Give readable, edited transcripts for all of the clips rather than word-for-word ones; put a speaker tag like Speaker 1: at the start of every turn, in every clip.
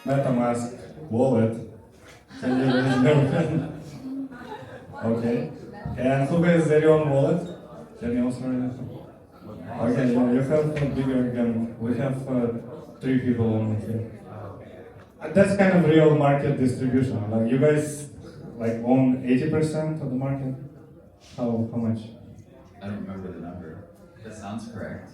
Speaker 1: MetaMask wallet. Can you raise your hand? Okay. And who has their own wallet? Can you also raise your hand? Okay, yeah, you have a bigger again. We have three people on here. That's kind of real market distribution. Like you guys like own 80% of the market? How much?
Speaker 2: I don't remember the number. That sounds correct.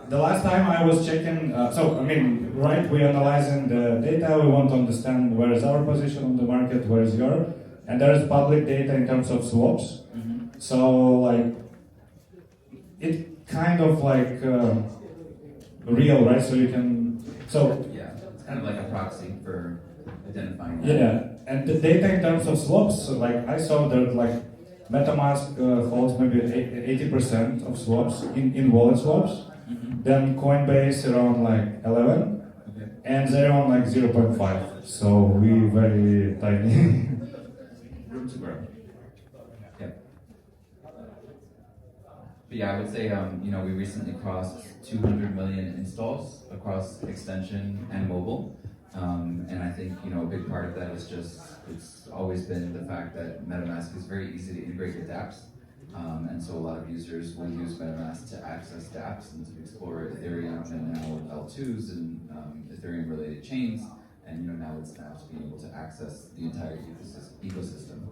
Speaker 1: The last time I was checking, right, we're analyzing the data, we want to understand where is our position on the market, where is your, and there is public data in terms of swaps.
Speaker 2: Mm-hmm.
Speaker 1: So, like, it kind of like real, right? So you can,
Speaker 2: Yeah, it's kind of like a proxy for identifying that.
Speaker 1: yeah, and the data in terms of swaps, so like I saw that like MetaMask holds maybe 80% of swaps in wallet swaps.
Speaker 2: Mm-hmm.
Speaker 1: Then Coinbase around like 11,
Speaker 2: Okay.
Speaker 1: and Ethereum like 0.5. So we very tiny.
Speaker 2: Room to grow. Yeah. But yeah, I would say, we recently crossed 200 million installs across extension and mobile. And I think, a big part of that is just, it's always been the fact that MetaMask is very easy to integrate with dApps. And so a lot of users will use MetaMask to access dApps and to explore Ethereum and now L2s and Ethereum related chains. And now with Snaps being able to access the entire ecosystem.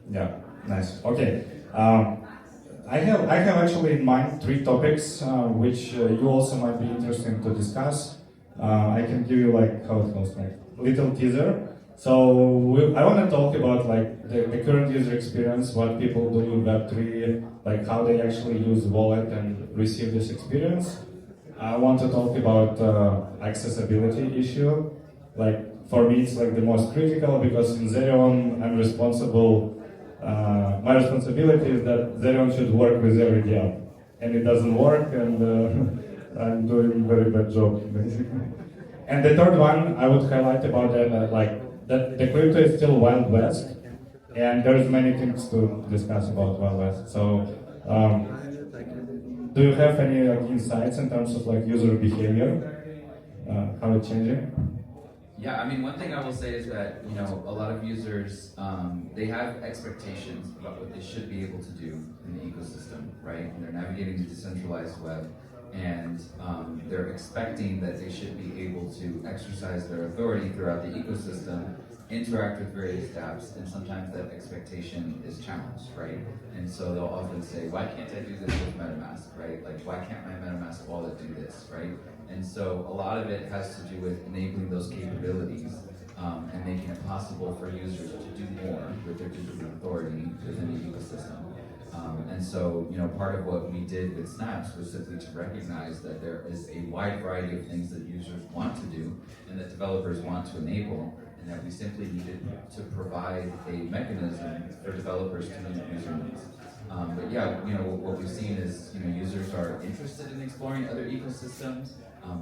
Speaker 1: Yeah, nice. Okay. I have actually in mind three topics which you also might be interested to discuss. I can give you like how it goes, like little teaser. So I want to talk about like the current user experience, what people do in Web3, like how they actually use wallet and receive this experience. I want to talk about accessibility issue. Like for me, it's like the most critical because in Zerion, I'm responsible. My responsibility is that Zerion should work with every DApp, and it doesn't work, and I'm doing very bad job basically. And the third one I would highlight about that the crypto is still Wild West, and there's many things to discuss about Wild West. So, do you have any insights in terms of like user behavior, how it's changing?
Speaker 2: Yeah, I mean, one thing I will say is that, a lot of users, they have expectations about what they should be able to do in the ecosystem, right? And they're navigating the decentralized web, and they're expecting that they should be able to exercise their authority throughout the ecosystem, interact with various dApps, and sometimes that expectation is challenged, right? And so they'll often say, why can't I do this with MetaMask, right? Like, why can't my MetaMask wallet do this, right? And so a lot of it has to do with enabling those capabilities and making it possible for users to do more with their digital authority within the ecosystem. And so, part of what we did with Snaps was simply to recognize that there is a wide variety of things that users want to do and that developers want to enable, and that we simply needed to provide a mechanism for developers to meet user needs. But yeah, what we've seen is, users are interested in exploring other ecosystems.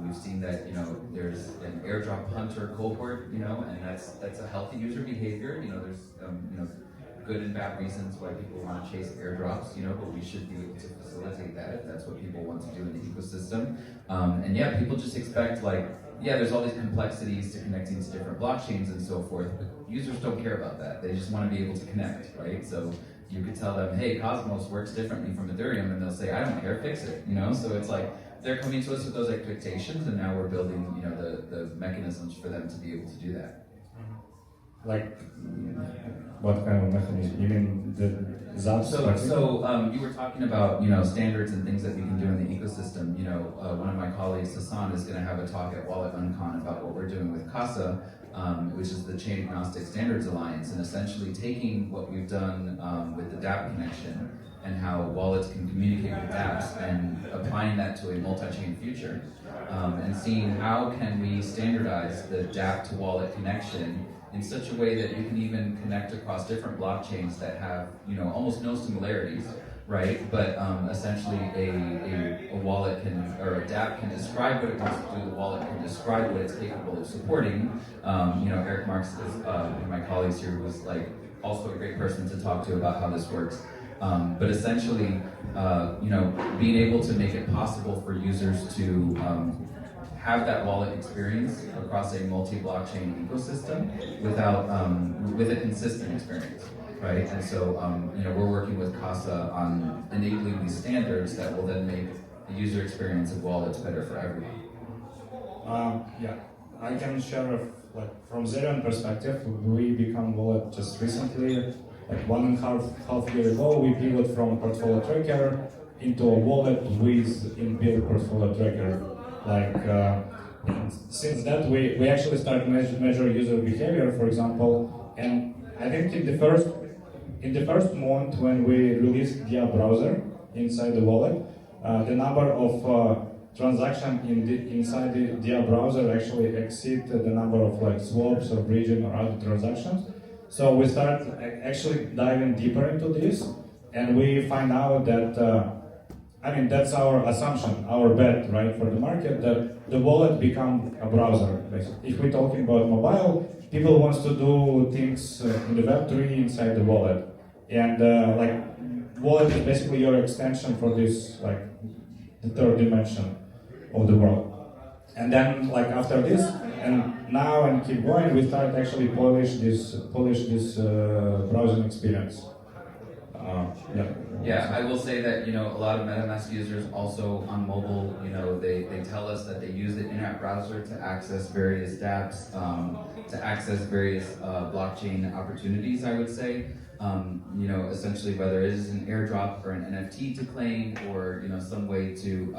Speaker 2: We've seen that, there's an airdrop hunter cohort, and that's a healthy user behavior. There's, good and bad reasons why people want to chase airdrops, but we should be able to facilitate that if that's what people want to do in the ecosystem. And yeah, people just expect there's all these complexities to connecting to different blockchains and so forth, but users don't care about that. They just want to be able to connect, right? So you could tell them, hey, Cosmos works differently from Ethereum, and they'll say, I don't care, fix it, So it's like, they're coming to us with those expectations, and now we're building, the mechanisms for them to be able to do that.
Speaker 1: Like, what kind of mechanism? You mean the ZAPs?
Speaker 2: So you were talking about, standards and things that we can do in the ecosystem. One of my colleagues, Hassan, is going to have a talk at Wallet Uncon about what we're doing with CASA, which is the Chain Agnostic Standards Alliance, and essentially taking what we've done with the dApp connection and how wallets can communicate with dApps and applying that to a multi-chain future, and seeing how can we standardize the dApp to wallet connection in such a way that you can even connect across different blockchains that have, almost no similarities, right? But essentially a wallet can, or a dApp can describe what it wants to do, the wallet can describe what it's capable of supporting. Eric Marks is one of my colleagues here, who was also a great person to talk to about how this works. But essentially, being able to make it possible for users to have that wallet experience across a multi-blockchain ecosystem with a consistent experience, right? And so, we're working with Casa on enabling these standards that will then make the user experience of wallets better for everyone.
Speaker 1: Yeah, I can share from Zerion perspective. We become wallet just recently, like 1.5 years ago. We pivot from portfolio tracker into a wallet with inbuilt portfolio tracker. Since that, we actually start measure user behavior, for example. And I think in the first month when we released Dia browser inside the wallet, the number of transaction inside the Dia browser actually exceed the number of swaps or bridging or other transactions. So we start actually diving deeper into this, and we find out that that's our assumption, our bet, right, for the market, that the wallet become a browser. Basically. If we're talking about mobile, people wants to do things in the Web3 inside the wallet, and wallet is basically your extension for this the third dimension of the world. And then after this, and now and keep going, we start actually polish this browsing experience.
Speaker 2: Yeah, I will say that a lot of MetaMask users also on mobile, they tell us that they use the in-app browser to access various dApps, to access various blockchain opportunities. I would say, essentially whether it is an airdrop or an NFT to claim, or some way to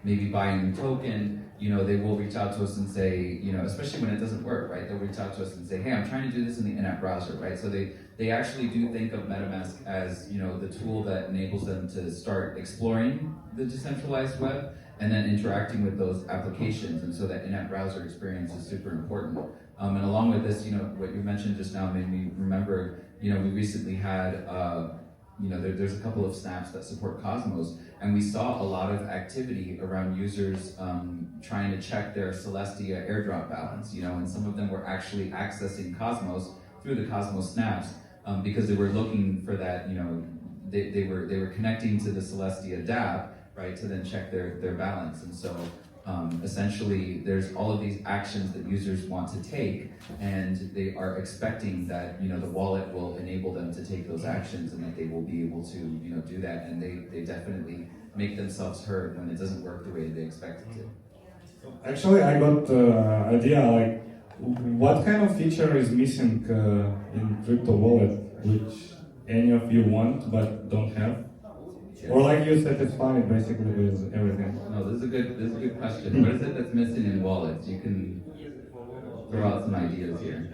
Speaker 2: maybe buy a new token. They will reach out to us and say, especially when it doesn't work, right? They'll reach out to us and say, hey, I'm trying to do this in the in-app browser, right? So they actually do think of MetaMask as, the tool that enables them to start exploring the decentralized web and then interacting with those applications. And so that in-app browser experience is super important. And along with this, what you mentioned just now made me remember, we recently had, there's a couple of snaps that support Cosmos, and we saw a lot of activity around users trying to check their Celestia airdrop balance, and some of them were actually accessing Cosmos through the Cosmos snaps because they were looking for that, they were connecting to the Celestia dApp, right, to then check their balance. And so essentially there's all of these actions that users want to take, and they are expecting that the wallet will enable them to take those actions, and that they will be able to do that, and they definitely make themselves heard when it doesn't work the way they expect it to.
Speaker 1: Actually, I got idea what kind of feature is missing in crypto wallet, which any of you want but don't have? Yes. Or you satisfied basically with everything?
Speaker 2: No, this is a good question. What is it that's missing in wallets? You can throw out some ideas here.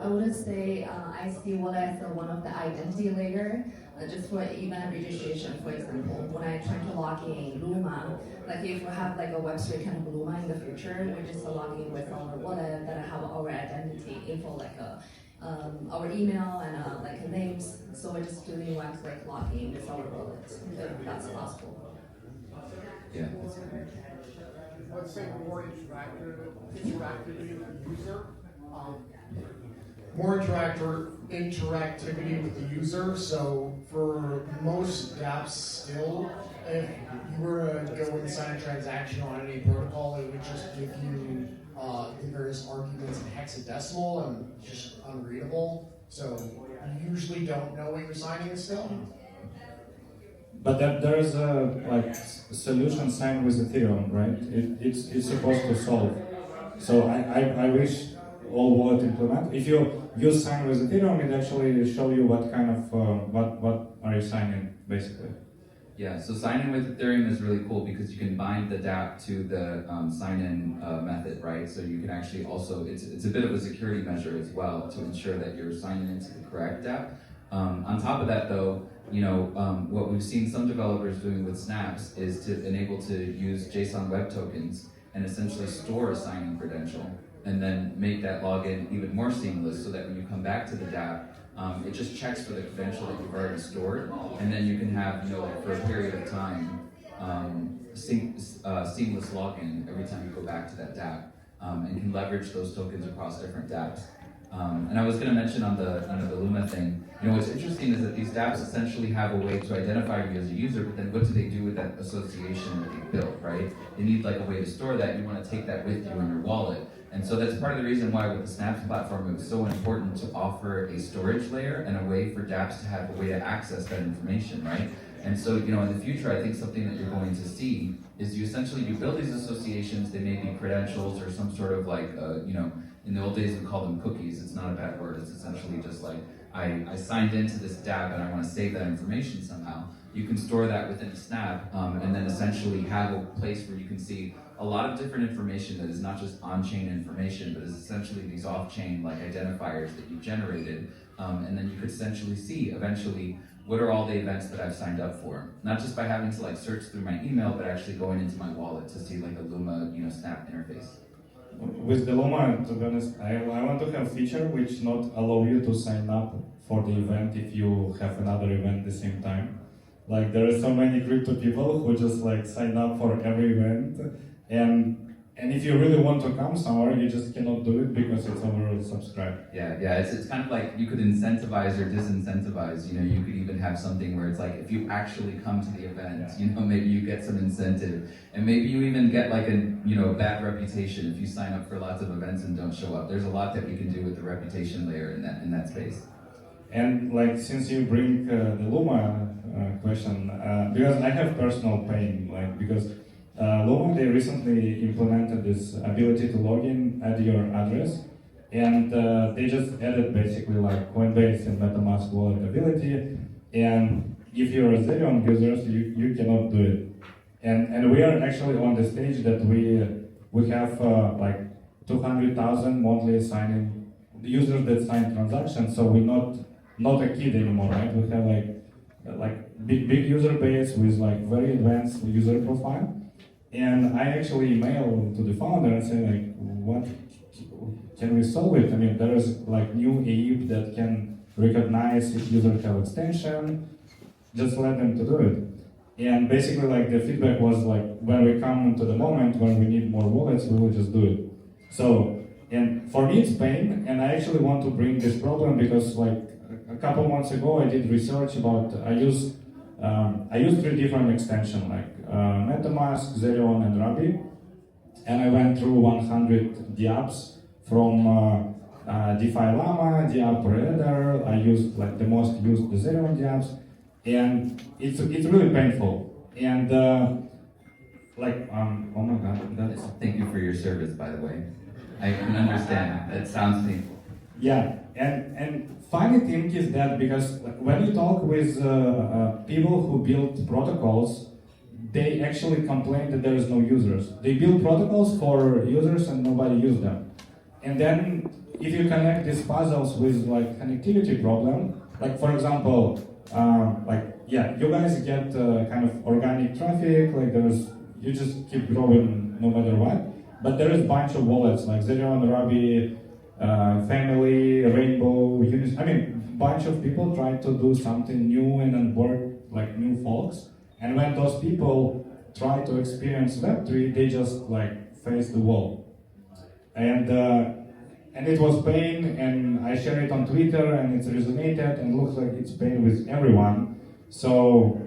Speaker 3: I would say I see wallet as one of the identity layer, just for event registration, for example. When I try to log in Luma, if we have a Web3 kind of Luma in the future, we're just logging with our wallet that have our identity info, our email and names. So we're just doing logging with our wallet, if that's possible.
Speaker 2: Yeah, that's great.
Speaker 4: Let's say more interactivity with the user. More interactivity with the user. So for most dApps still, if you were to go inside a transaction on any protocol, it would just give you the various arguments in hexadecimal and just unreadable. So you usually don't know what you're signing still.
Speaker 1: But there is a solution signed with Ethereum, right? It's supposed to solve. So I wish all wallet implement. If you use sign with Ethereum, it actually show you what kind of what are you signing basically.
Speaker 2: Yeah, so signing with Ethereum is really cool because you can bind the dApp to the sign-in method, right? So you can actually also, it's a bit of a security measure as well to ensure that you're signing into the correct dApp. On top of that though, what we've seen some developers doing with snaps is to enable to use JSON Web Tokens and essentially store a sign-in credential and then make that login even more seamless so that when you come back to the dApp, it just checks for the credential that you've already stored, and then you can have, for a period of time, seamless login every time you go back to that dApp, and can leverage those tokens across different dApps. And I was going to mention on the Luma thing, what's interesting is that these dApps essentially have a way to identify you as a user, but then what do they do with that association that they built, right? They need like a way to store that. You want to take that with you in your wallet. And so that's part of the reason why with the Snaps platform, it was so important to offer a storage layer and a way for dApps to have a way to access that information, right? And so, in the future, I think something that you're going to see is you build these associations. They may be credentials or some sort of like, in the old days we called them cookies. It's not a bad word. It's essentially just like, I signed into this dApp and I want to save that information somehow. You can store that within a Snap and then essentially have a place where you can see a lot of different information that is not just on-chain information, but is essentially these off-chain like identifiers that you generated. And then you could essentially see eventually what are all the events that I've signed up for. Not just by having to like search through my email, but actually going into my wallet to see like a Luma, Snap interface.
Speaker 1: With the Luma, to be honest, I want to have a feature which not allow you to sign up for the event if you have another event at the same time. Like there are so many crypto people who just like sign up for every event, and if you really want to come somewhere, you just cannot do it because it's oversubscribed.
Speaker 2: Yeah, it's kind of like you could incentivize or disincentivize. You could even have something where it's like if you actually come to the event, maybe you get some incentive, and maybe you even get like a bad reputation if you sign up for lots of events and don't show up. There's a lot that we can do with the reputation layer in that space.
Speaker 1: And like since you bring the Luma question, because I have personal pain, like because Luma, they recently implemented this ability to log in, add your address, and they just added basically like Coinbase and MetaMask wallet ability. And if you're a Ethereum user, you cannot do it. And we are actually on the stage that we have like 200,000 monthly signing users that sign transactions. So we're not a kid anymore, right? We have like big user base with like very advanced user profile. And I actually emailed to the founder and said like, what can we solve it? I mean, there is like new AIP that can recognize if users have extension, just let them to do it. And basically like the feedback was like, when we come to the moment when we need more wallets, we will just do it. So, and for me it's pain, and I actually want to bring this problem because like a couple months ago I did research about, I used 3 different extensions like MetaMask, Zerion, and Rabi, and I went through 100 dApps from DeFi Llama, dApp Reader. I used like the most used the Zerion dApps, and it's really painful. And oh my god, that's...
Speaker 2: Thank you for your service, by the way. I can understand. That sounds painful.
Speaker 1: Yeah, and funny thing is that because when you talk with people who build protocols, they actually complain that there is no users. They build protocols for users and nobody uses them. And then if you connect these puzzles with like connectivity problem, like for example, you guys get kind of organic traffic, like you just keep growing no matter what. But there is a bunch of wallets like Zerion, Rabi, Family, Rainbow, Unis. I mean, bunch of people try to do something new and onboard like new folks. And when those people try to experience Web3, they just like face the wall. And it was pain, and I shared it on Twitter, and it's resonated, and looks like it's pain with everyone. So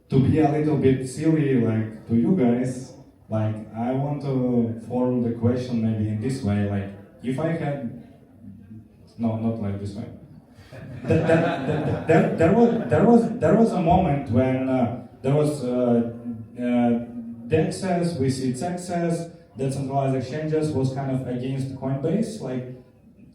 Speaker 1: to be a little bit silly, like to you guys, like I want to form the question maybe in this way, like if I had, no, not like this way. There was a moment when there was DEXs, we see access, decentralized exchanges was kind of against Coinbase. Like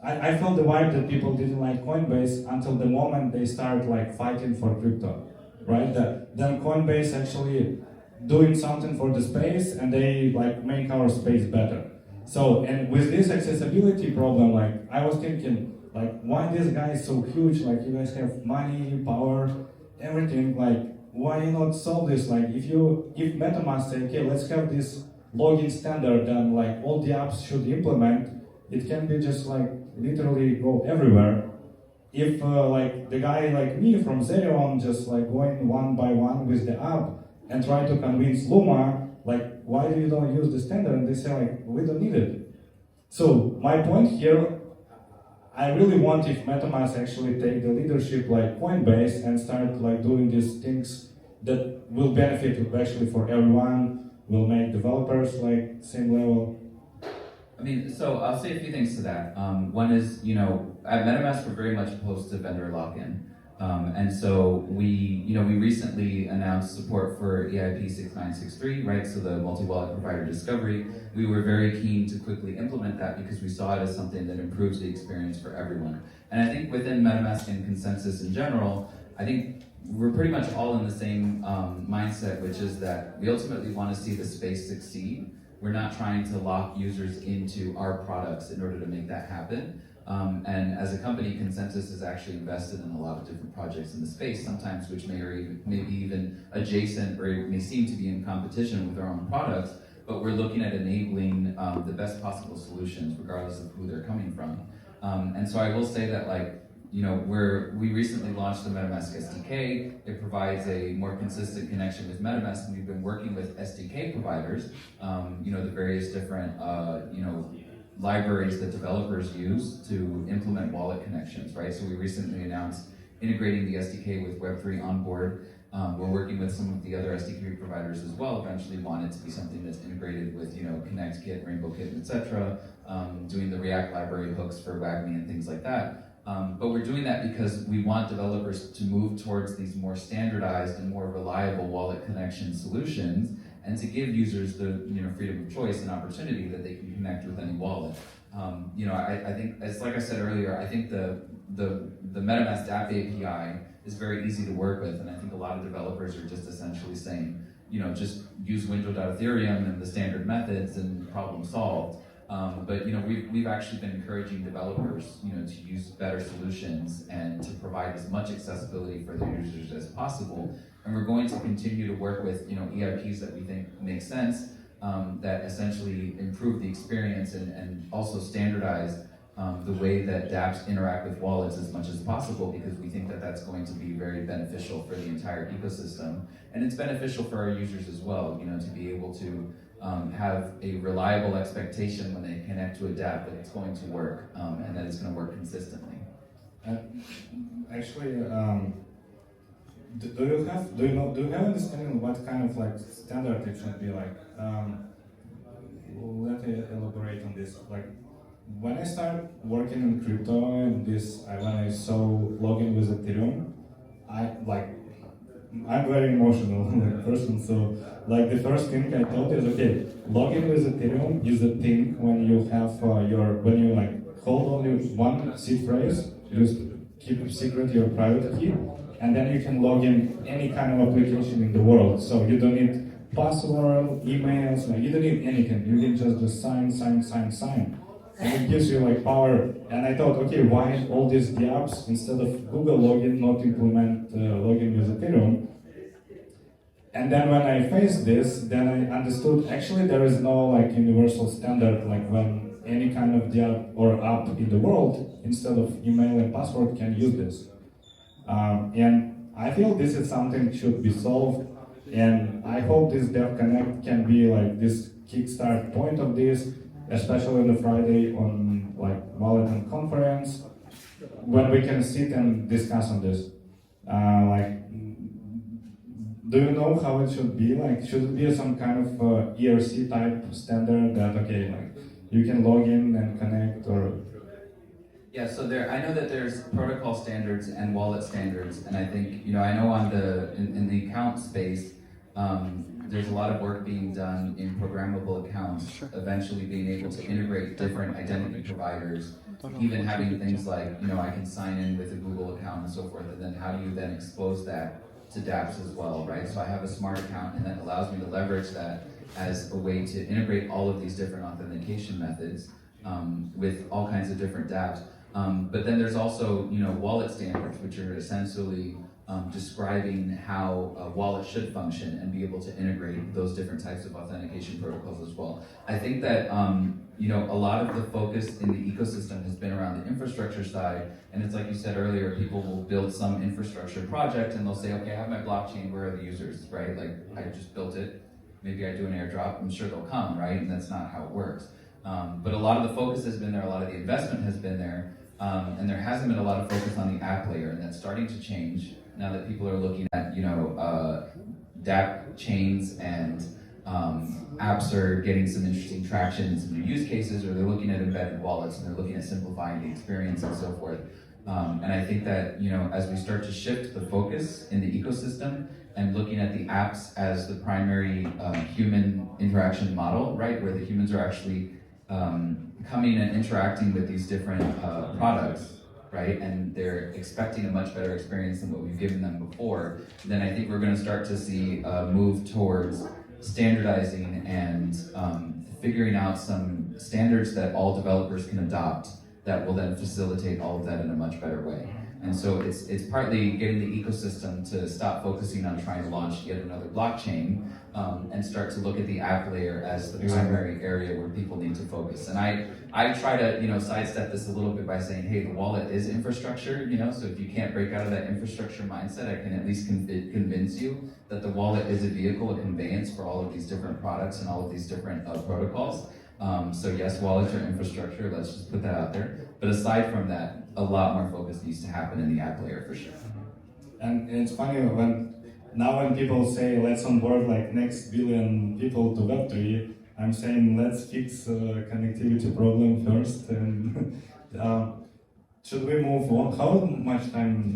Speaker 1: I felt the vibe that people didn't like Coinbase until the moment they start like fighting for crypto, right? Then Coinbase actually doing something for the space, and they like make our space better. So, and with this accessibility problem, like I was thinking, like why this guy is so huge? Like you guys have money, power, everything. Like why not solve this? Like if MetaMask say, okay, let's have this login standard, then like all the apps should implement. It can be just like literally go everywhere. If like the guy like me from Zerion just like going one by one with the app and try to convince Luma, like why do you don't use the standard? And they say like we don't need it. So my point here I really want if MetaMask actually take the leadership like Coinbase and start like doing these things that will benefit actually for everyone, will make developers like same level.
Speaker 2: I mean, so I'll say a few things to that. One is, at MetaMask we're very much opposed to vendor lock-in. And so we recently announced support for EIP 6963, right? So the multi-wallet provider discovery. We were very keen to quickly implement that because we saw it as something that improves the experience for everyone. And I think within MetaMask and consensus in general, I think we're pretty much all in the same mindset, which is that we ultimately want to see the space succeed. We're not trying to lock users into our products in order to make that happen. And as a company, Consensus is actually invested in a lot of different projects in the space, sometimes which may be even adjacent or may seem to be in competition with our own products, but we're looking at enabling the best possible solutions regardless of who they're coming from. And so I will say that we recently launched the MetaMask SDK. It provides a more consistent connection with MetaMask, and we've been working with SDK providers, the various different, libraries that developers use to implement wallet connections, right? So we recently announced integrating the SDK with Web3 Onboard. We're working with some of the other SDK providers as well. Eventually want it to be something that's integrated with, ConnectKit, RainbowKit, etc. Doing the React library hooks for WAGMI and things like that. But we're doing that because we want developers to move towards these more standardized and more reliable wallet connection solutions, and to give users the freedom of choice and opportunity that they can connect with any wallet. I think, as like I said earlier, I think the MetaMask dApp API is very easy to work with, and I think a lot of developers are just essentially saying, just use window.ethereum and the standard methods and problem solved. But we've actually been encouraging developers, to use better solutions and to provide as much accessibility for their users as possible. And we're going to continue to work with, EIPs that we think make sense, that essentially improve the experience and also standardize the way that dApps interact with wallets as much as possible, because we think that that's going to be very beneficial for the entire ecosystem. And it's beneficial for our users as well, to be able to have a reliable expectation when they connect to a dApp that it's going to work, and that it's going to work consistently.
Speaker 1: Actually, do you have understanding what kind of like standard it should be like? Let me elaborate on this. Like, when I started working in crypto and when I saw login with Ethereum, I'm very emotional person, so like the first thing I thought is, okay, login with Ethereum is a thing when you have when you like hold only one seed phrase, just keep it secret your private key, and then you can log in any kind of application in the world. So you don't need password, emails, you don't need anything. You can just sign. And it gives you like power. And I thought, okay, why all these dApps instead of Google login not implement login with Ethereum? And then when I faced this, then I understood actually there is no like universal standard, like when any kind of dApp or app in the world instead of email and password can use this. And I feel this is something should be solved. And I hope this Dev Connect can be like this kickstart point of this, especially on the Friday on like Wallet conference, when we can sit and discuss on this. Do you know how it should be? Like, should it be some kind of ERC type standard that, okay, like you can log in and connect, or?
Speaker 2: Yeah, so I know that there's protocol standards and wallet standards, and I think, I know in the account space, there's a lot of work being done in programmable accounts, eventually being able to integrate different identity providers, even having things like, I can sign in with a Google account and so forth, and then how do you then expose that to dApps as well, right? So I have a smart account, and that allows me to leverage that as a way to integrate all of these different authentication methods with all kinds of different dApps. But then there's also, wallet standards, which are essentially describing how a wallet should function and be able to integrate those different types of authentication protocols as well. I think that a lot of the focus in the ecosystem has been around the infrastructure side, and it's like you said earlier, people will build some infrastructure project and they'll say, okay, I have my blockchain, where are the users, right? Like, I just built it, maybe I do an airdrop, I'm sure they'll come, right? And that's not how it works. But a lot of the focus has been there, a lot of the investment has been there, And there hasn't been a lot of focus on the app layer, and that's starting to change now that people are looking at, dApp chains and apps are getting some interesting traction and some new use cases, or they're looking at embedded wallets and they're looking at simplifying the experience and so forth. And I think that, as we start to shift the focus in the ecosystem and looking at the apps as the primary human interaction model, right, where the humans are actually coming and interacting with these different products, right, and they're expecting a much better experience than what we've given them before, then I think we're going to start to see a move towards standardizing and figuring out some standards that all developers can adopt that will then facilitate all of that in a much better way. And so it's partly getting the ecosystem to stop focusing on trying to launch yet another blockchain and start to look at the app layer as the primary area where people need to focus. And I try to sidestep this a little bit by saying, hey, the wallet is infrastructure, so if you can't break out of that infrastructure mindset, I can at least convince you that the wallet is a vehicle, a conveyance for all of these different products and all of these different protocols. So yes, wallets are infrastructure, let's just put that out there. But aside from that, a lot more focus needs to happen in the app layer for sure.
Speaker 1: And it's funny when people say let's onboard like next billion people to Web3, I'm saying let's fix connectivity problem first. And should we move on? How much time?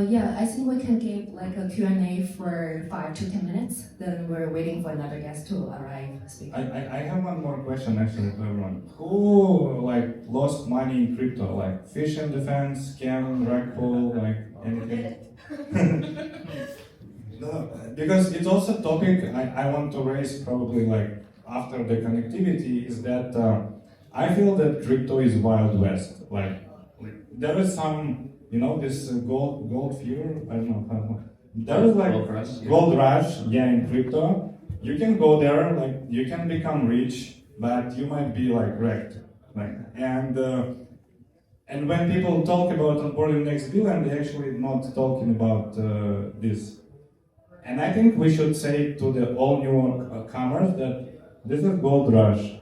Speaker 3: Yeah, I think we can give like a Q&A for 5 to 10 minutes. Then we're waiting for another guest to arrive.
Speaker 1: I have one more question actually to everyone. Who like lost money in crypto? Like fish and defense, scam, rug pull, like anything? No, because it's also a topic I want to raise probably like after the connectivity is that I feel that crypto is Wild West. Like there is some, this gold fear. I don't know how. There is like gold rush, in crypto. You can go there, like you can become rich, but you might be like wrecked. And when people talk about onboarding next billion, they're actually not talking about this. And I think we should say to the all newcomers that this is gold rush,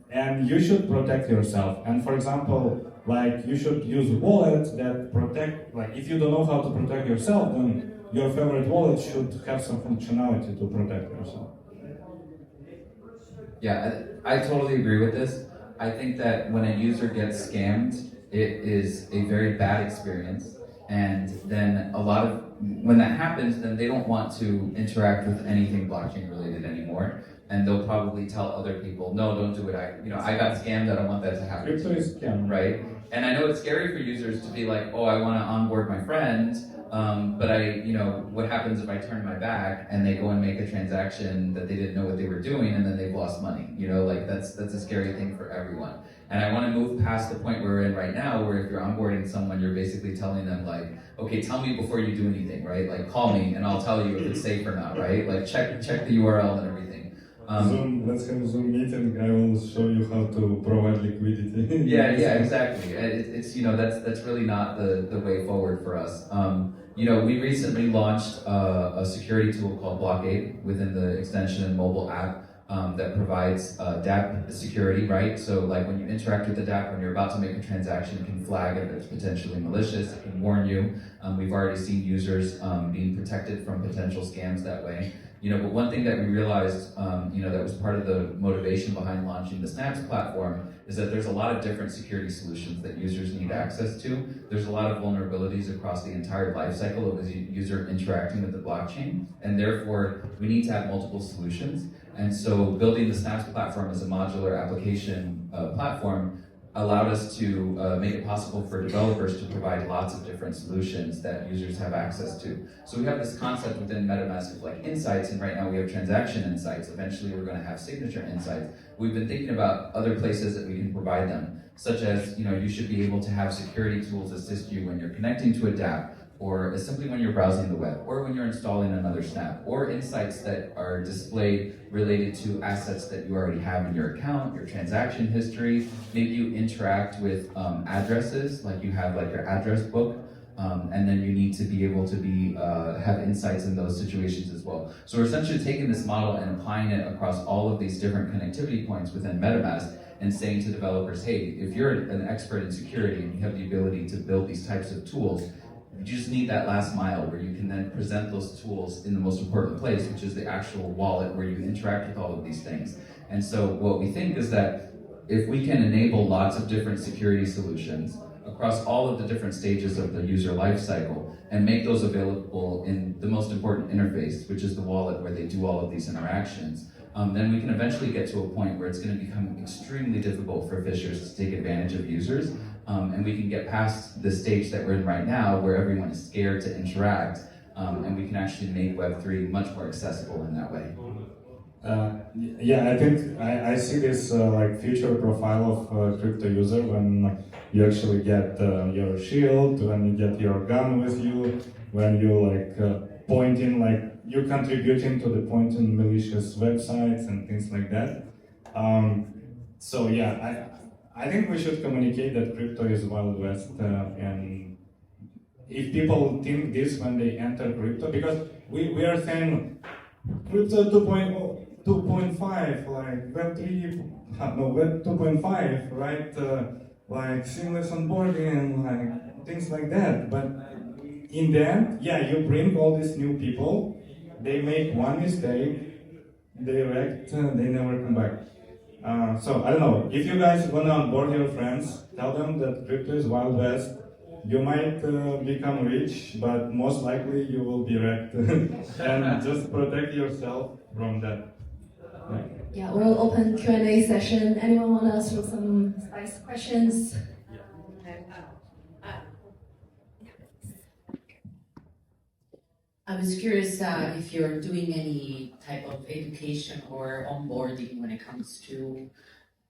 Speaker 1: and you should protect yourself. And for example, like you should use wallets that protect. Like if you don't know how to protect yourself, then your favorite wallet should have some functionality to protect yourself.
Speaker 2: Yeah, I totally agree with this. I think that when a user gets scammed, it is a very bad experience. And then when that happens, then they don't want to interact with anything blockchain related anymore. And they'll probably tell other people, no, don't do it. I got scammed. I don't want that to happen.
Speaker 1: Crypto is scam,
Speaker 2: right? And I know it's scary for users to be like, oh, I want to onboard my friend, but what happens if I turn my back and they go and make a transaction that they didn't know what they were doing and then they've lost money? That's a scary thing for everyone. And I want to move past the point we're in right now, where if you're onboarding someone, you're basically telling them like, okay, tell me before you do anything, right? Like call me and I'll tell you if it's safe or not, right? Like check the URL and everything.
Speaker 1: Let's have a Zoom meeting. I will show you how to provide liquidity.
Speaker 2: yeah, exactly. It's that's really not the way forward for us. We recently launched a security tool called Blockade within the extension and mobile app that provides dApp security, right? So like when you interact with the dApp, when you're about to make a transaction, it can flag if it's potentially malicious, it can warn you. We've already seen users being protected from potential scams that way. But one thing that we realized, that was part of the motivation behind launching the Snaps platform is that there's a lot of different security solutions that users need access to. There's a lot of vulnerabilities across the entire lifecycle of a user interacting with the blockchain, and therefore we need to have multiple solutions. And so building the Snaps platform as a modular application platform allowed us to make it possible for developers to provide lots of different solutions that users have access to. So we have this concept within MetaMask of like insights, and right now we have transaction insights. Eventually we're going to have signature insights. We've been thinking about other places that we can provide them, such as, you should be able to have security tools assist you when you're connecting to a dApp, or simply when you're browsing the web, or when you're installing another Snap, or insights that are displayed related to assets that you already have in your account, your transaction history. Maybe you interact with addresses, like you have like your address book, and then you need to be able to have insights in those situations as well. So we're essentially taking this model and applying it across all of these different connectivity points within MetaMask and saying to developers, hey, if you're an expert in security and you have the ability to build these types of tools, you just need that last mile where you can then present those tools in the most important place, which is the actual wallet where you interact with all of these things. And so what we think is that if we can enable lots of different security solutions across all of the different stages of the user lifecycle and make those available in the most important interface, which is the wallet where they do all of these interactions, then we can eventually get to a point where it's going to become extremely difficult for phishers to take advantage of users, and we can get past the stage that we're in right now where everyone is scared to interact, and we can actually make Web3 much more accessible in that way.
Speaker 1: Yeah, I think I see this like future profile of crypto user when you actually get your shield, when you get your gun with you, when you like pointing, like you're contributing to the pointing malicious websites and things like that. So yeah, I think we should communicate that crypto is Wild West, and if people think this when they enter crypto, because we are saying crypto 2.0, 2.5, like Web3, no, Web 2.5, right? Like seamless onboarding, like things like that. But in the end, yeah, you bring all these new people, they make one mistake, they wrecked, they never come back. So I don't know, if you guys wanna onboard your friends, tell them that crypto is Wild West. You might become rich, but most likely you will be wrecked. And just protect yourself from that.
Speaker 3: Yeah, we'll open Q&A session. Anyone want to ask some spice questions?
Speaker 5: I was curious if you're doing any type of education or onboarding when it comes to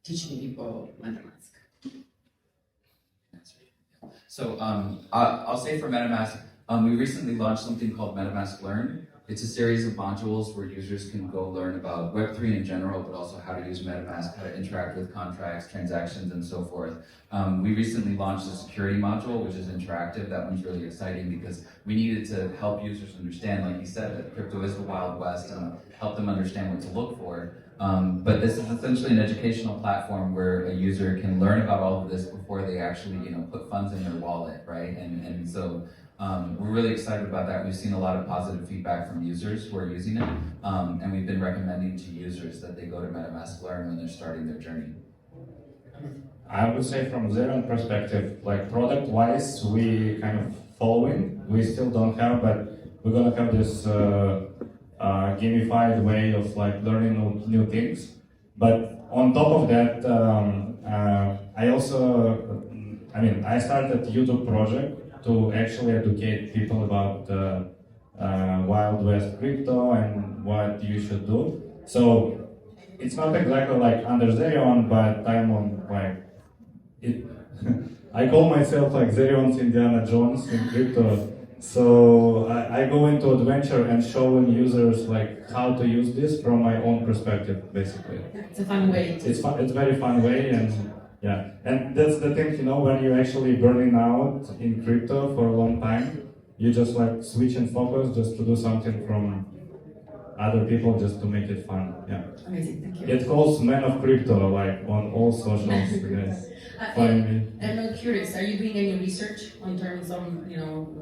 Speaker 5: teaching people MetaMask.
Speaker 2: So I'll say for MetaMask, we recently launched something called MetaMask Learn. It's a series of modules where users can go learn about Web3 in general, but also how to use MetaMask, how to interact with contracts, transactions, and so forth. We recently launched a security module, which is interactive. That one's really exciting because we needed to help users understand, like you said, that crypto is the Wild West and help them understand what to look for. But this is essentially an educational platform where a user can learn about all of this before they actually, put funds in their wallet, right? And so we're really excited about that. We've seen a lot of positive feedback from users who are using it, and we've been recommending to users that they go to MetaMask Learn when they're starting their journey.
Speaker 1: I would say from Xerion perspective, like product-wise, we kind of following. We still don't have, but we're gonna have this gamified way of like learning new things. But on top of that, I started a YouTube project to actually educate people about Wild West crypto and what you should do. So it's not exactly like under Xerion, but I'm on like it. I call myself like Xerion's Indiana Jones in crypto. So I go into adventure and showing users like how to use this from my own perspective, basically.
Speaker 5: It's a fun way.
Speaker 1: It's fun. It's very fun way, and yeah, and that's the thing, when you're actually burning out in crypto for a long time, you just like switch and focus just to do something from other people just to make it fun. Yeah.
Speaker 5: Amazing, thank you.
Speaker 1: It calls Man of Crypto like on all socials, guys. Find me.
Speaker 5: And I'm curious, are you doing any research in terms of,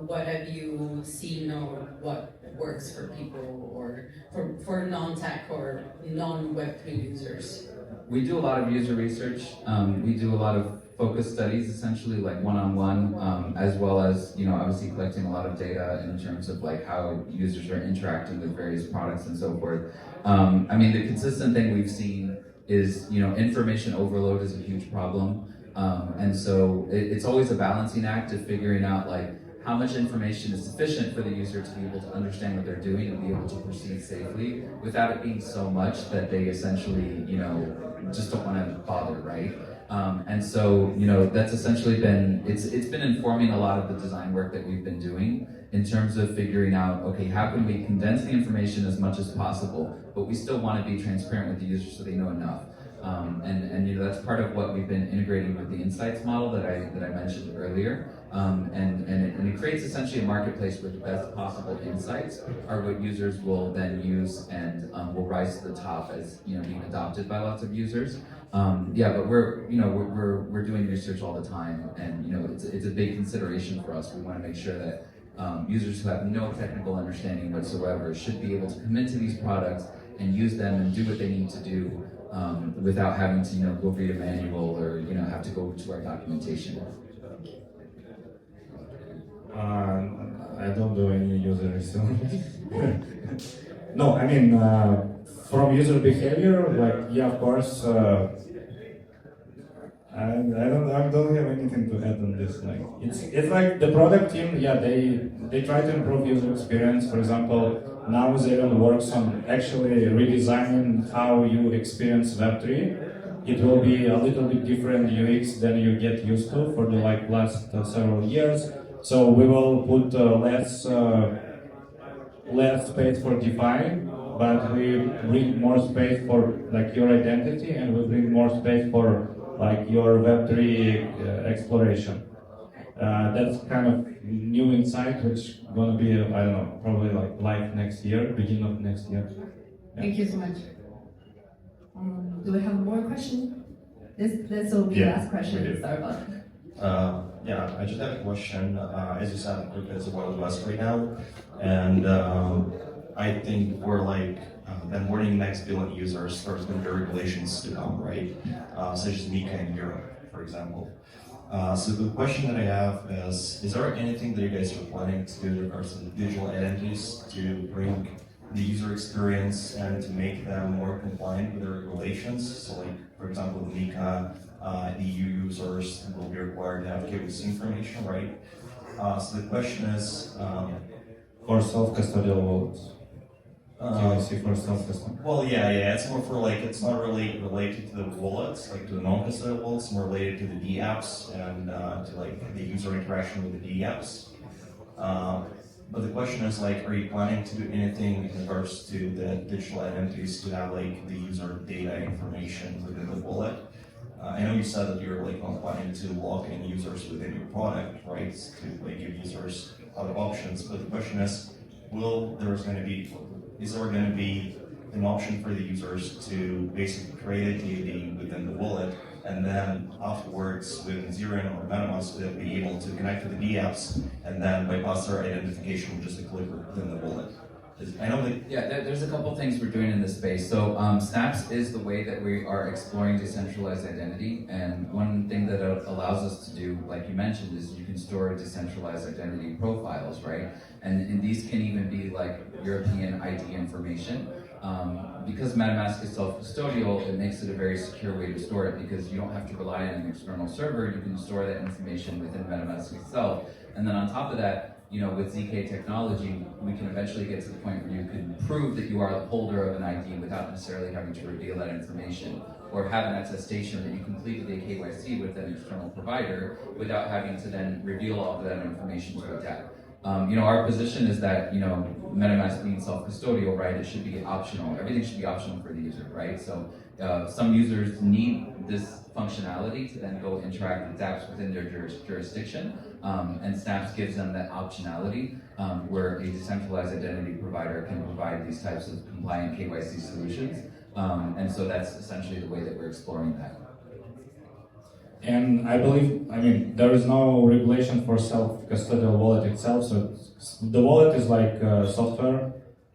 Speaker 5: what have you seen or what works for people or for non-tech or non-Web3 users?
Speaker 2: We do a lot of user research. We do a lot of focus studies, essentially like one-on-one, as well as, obviously collecting a lot of data in terms of like how users are interacting with various products and so forth. The consistent thing we've seen is, information overload is a huge problem. And so it's always a balancing act of figuring out like how much information is sufficient for the user to be able to understand what they're doing and be able to proceed safely without it being so much that they essentially, just don't want to bother, right? And so, that's essentially been, it's been informing a lot of the design work that we've been doing in terms of figuring out, okay, how can we condense the information as much as possible, but we still want to be transparent with the user so they know enough. And you know, that's part of what we've been integrating with the insights model that I mentioned earlier. And it creates essentially a marketplace where the best possible insights are what users will then use and will rise to the top as, you know, being adopted by lots of users. Yeah, but we're doing research all the time, and you know, it's a big consideration for us. We want to make sure that users who have no technical understanding whatsoever should be able to come into these products and use them and do what they need to do without having to, you know, go read a manual or, you know, have to go to our documentation.
Speaker 1: I don't do any user research. No, I mean, from user behavior, like, yeah, of course, I don't have anything to add on this. Like, it's like the product team, yeah, they try to improve user experience. For example, now Xerion works on actually redesigning how you experience Web3. It will be a little bit different UX than you get used to for the like last several years. So we will put less space for DeFi, but we bring more space for like your identity, and we bring more space for like your Web3 exploration. That's kind of new insight, which gonna be I don't know, probably like live next year, beginning of next year. Yeah.
Speaker 3: Thank you so much. Do we have more questions? This will be the
Speaker 6: Yeah,
Speaker 3: last question.
Speaker 6: we do.
Speaker 3: Sorry about it.
Speaker 6: Yeah, I just have a question. As you said, crypto is the Wild West right now, and I think we're like onboarding next billion users. There's going to be regulations to come, right? Such as MiCA in Europe, for example. So the question that I have is there anything that you guys are planning to do in regards to the digital identities to bring the user experience and to make them more compliant with the regulations? So like, for example, the MiCA, EU users will be required to have KYC information, right? So the question is,
Speaker 1: For self-custodial wallets. KYC for self-custodial.
Speaker 6: well, yeah, it's more for like, it's not really related to the wallets, like to the non-custodial wallets, it's more related to the D apps and to like the user interaction with the D apps. But the question is like, are you planning to do anything in regards to the digital identities to have like the user data information within the wallet? I know you said that you're like not planning to lock in users within your product, right? To like give users other options. But the question is, is there going to be an option for the users to basically create a DAD within the wallet, and then afterwards with Xerion or MetaMask they'll be able to connect to the D apps and then bypass their identification with just a click within the wallet? I know that.
Speaker 2: Yeah, there's a couple things we're doing in this space. So Snaps is the way that we are exploring decentralized identity, and one thing that it allows us to do, like you mentioned, is you can store decentralized identity profiles, right? And these can even be like European ID information. Because MetaMask is self-custodial, it makes it a very secure way to store it because you don't have to rely on an external server. You can store that information within MetaMask itself. And then on top of that, you know, with ZK technology, we can eventually get to the point where you can prove that you are the holder of an ID without necessarily having to reveal that information, or have an attestation that you completed a KYC with an external provider without having to then reveal all of that information to a DApp. You know, our position is that, you know, MetaMask being self-custodial, right, it should be optional. Everything should be optional for the user, right? So some users need this functionality to then go interact with dApps within their jurisdiction, and Snaps gives them that optionality where a decentralized identity provider can provide these types of compliant KYC solutions, and so that's essentially the way that we're exploring that.
Speaker 1: And I believe, I mean, there is no regulation for self-custodial wallet itself, so the wallet is like software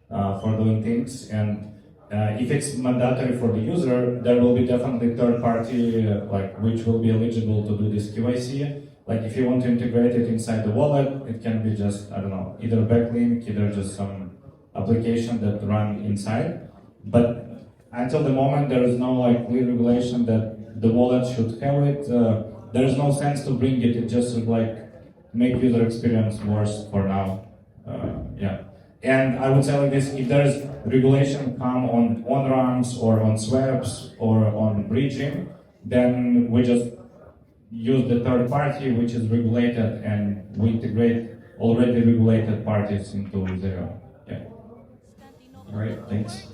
Speaker 1: for doing things, and if it's mandatory for the user, there will be definitely third party like which will be eligible to do this KYC. Like if you want to integrate it inside the wallet, it can be just, I don't know, either backlink, either just some application that run inside. But until the moment, there is no like clear regulation that the wallet should have it. There is no sense to bring it. It just would like make user experience worse for now. Yeah. And I would say like this: if there is regulation come on ramps or on swaps or on bridging, then we just use the third party which is regulated, and we integrate already regulated parties into Xerion. Yeah.
Speaker 6: All right, thanks.